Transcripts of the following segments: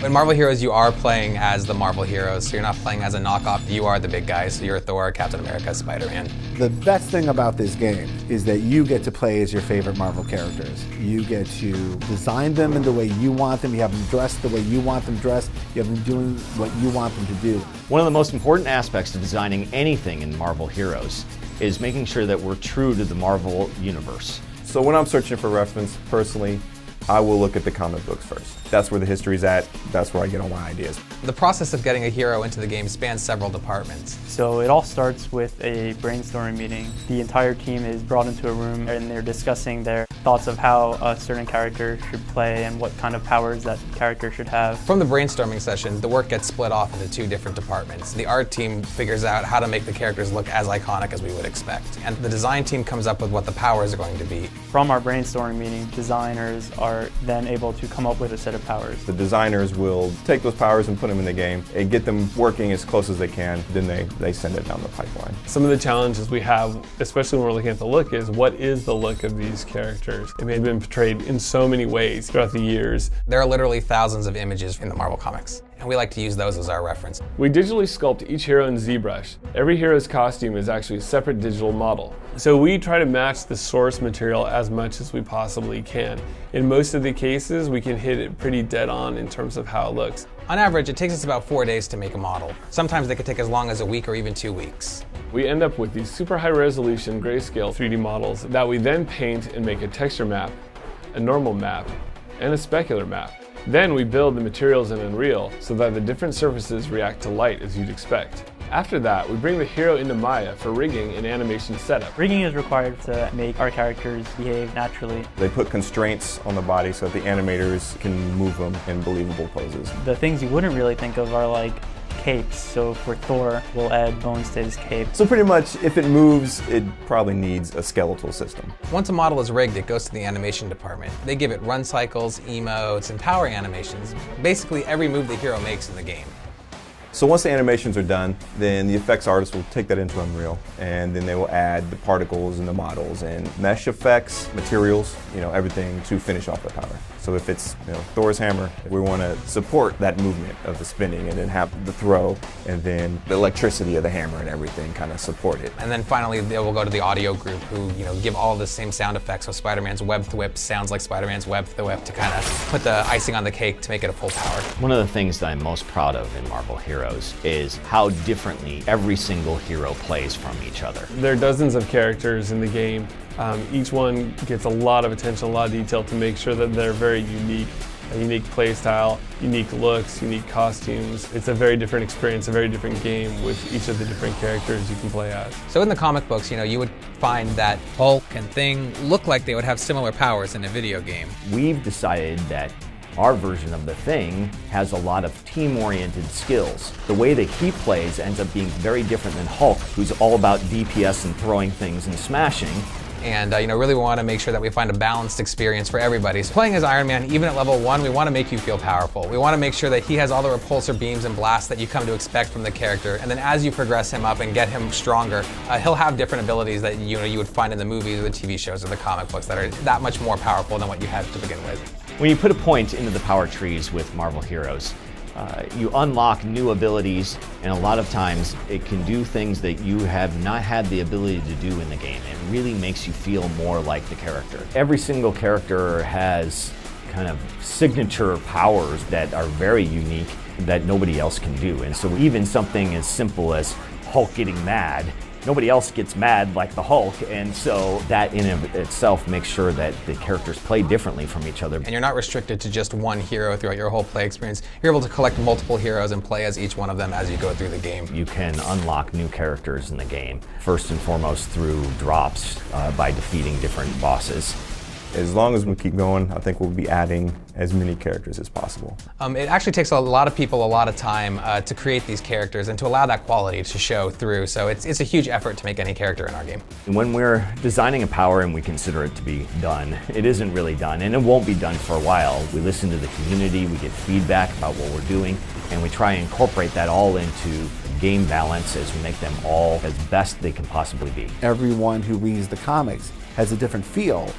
In Marvel Heroes, you are playing as the Marvel Heroes, so you're not playing as a knockoff. You are the big guys, so you're Thor, Captain America, Spider-Man. The best thing about this game is that you get to play as your favorite Marvel characters. You get to design them in the way you want them. You have them dressed the way you want them dressed. You have them doing what you want them to do. One of the most important aspects of designing anything in Marvel Heroes is making sure that we're true to the Marvel universe. So when I'm searching for reference, personally, I will look at the comic books first. That's where the history's at. That's where I get all my ideas. The process of getting a hero into the game spans several departments. So it all starts with a brainstorming meeting. The entire team is brought into a room and they're discussing their thoughts of how a certain character should play and what kind of powers that character should have. From the brainstorming session, the work gets split off into two different departments. The art team figures out how to make the characters look as iconic as we would expect. And the design team comes up with what the powers are going to be. From our brainstorming meeting, designers are then able to come up with a set of powers. The designers will take those powers and put them in the game and get them working as close as they can, then they send it down the pipeline. Some of the challenges we have, especially when we're looking at the look, is what is the look of these characters? It may have been portrayed in so many ways throughout the years. There are literally thousands of images in the Marvel comics, and we like to use those as our reference. We digitally sculpt each hero in ZBrush. Every hero's costume is actually a separate digital model. So we try to match the source material as much as we possibly can. In most of the cases, we can hit it pretty dead on in terms of how it looks. On average, it takes us about 4 days to make a model. Sometimes they could take as long as a week or even 2 weeks. We end up with these super high resolution grayscale 3D models that we then paint and make a texture map, a normal map, and a specular map. Then we build the materials in Unreal so that the different surfaces react to light as you'd expect. After that, we bring the hero into Maya for rigging and animation setup. Rigging is required to make our characters behave naturally. They put constraints on the body so that the animators can move them in believable poses. The things you wouldn't really think of are like capes. So for Thor, we'll add bones to his cape. So pretty much, if it moves, it probably needs a skeletal system. Once a model is rigged, it goes to the animation department. They give it run cycles, emotes, and power animations. Basically every move the hero makes in the game. So once the animations are done, then the effects artist will take that into Unreal, and then they will add the particles and the models and mesh effects, materials, everything to finish off the power. So if it's Thor's hammer, we want to support that movement of the spinning and then have the throw and then the electricity of the hammer and everything kind of support it. And then finally they will go to the audio group who give all the same sound effects. So Spider-Man's web thwip sounds like Spider-Man's web thwip to kind of put the icing on the cake to make it a full power. One of the things that I'm most proud of in Marvel Heroes is how differently every single hero plays from each other. There are dozens of characters in the game. Each one gets a lot of attention, a lot of detail to make sure that they're very unique. A unique play style, unique looks, unique costumes. It's a very different experience, a very different game with each of the different characters you can play as. So in the comic books, you would find that Hulk and Thing look like they would have similar powers in a video game. We've decided that our version of the Thing has a lot of team-oriented skills. The way that he plays ends up being very different than Hulk, who's all about DPS and throwing things and smashing. And really we want to make sure that we find a balanced experience for everybody. So playing as Iron Man, even at level 1, we want to make you feel powerful. We want to make sure that he has all the repulsor beams and blasts that you come to expect from the character. And then as you progress him up and get him stronger, he'll have different abilities that you would find in the movies or the TV shows or the comic books that are that much more powerful than what you had to begin with. When you put a point into the power trees with Marvel Heroes, you unlock new abilities, and a lot of times it can do things that you have not had the ability to do in the game. It really makes you feel more like the character. Every single character has kind of signature powers that are very unique that nobody else can do. And so even something as simple as Hulk getting mad, nobody else gets mad like the Hulk, and so that in of itself makes sure that the characters play differently from each other. And you're not restricted to just one hero throughout your whole play experience. You're able to collect multiple heroes and play as each one of them as you go through the game. You can unlock new characters in the game, first and foremost through drops by defeating different bosses. As long as we keep going, I think we'll be adding as many characters as possible. It actually takes a lot of people a lot of time to create these characters and to allow that quality to show through. So it's a huge effort to make any character in our game. When we're designing a power and we consider it to be done, it isn't really done, and it won't be done for a while. We listen to the community, we get feedback about what we're doing, and we try and incorporate that all into game balance as we make them all as best they can possibly be. Everyone who reads the comics has a different feel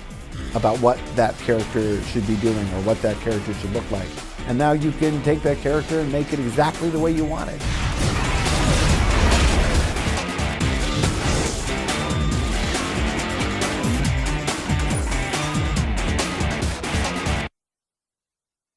about what that character should be doing or what that character should look like. And now you can take that character and make it exactly the way you want it.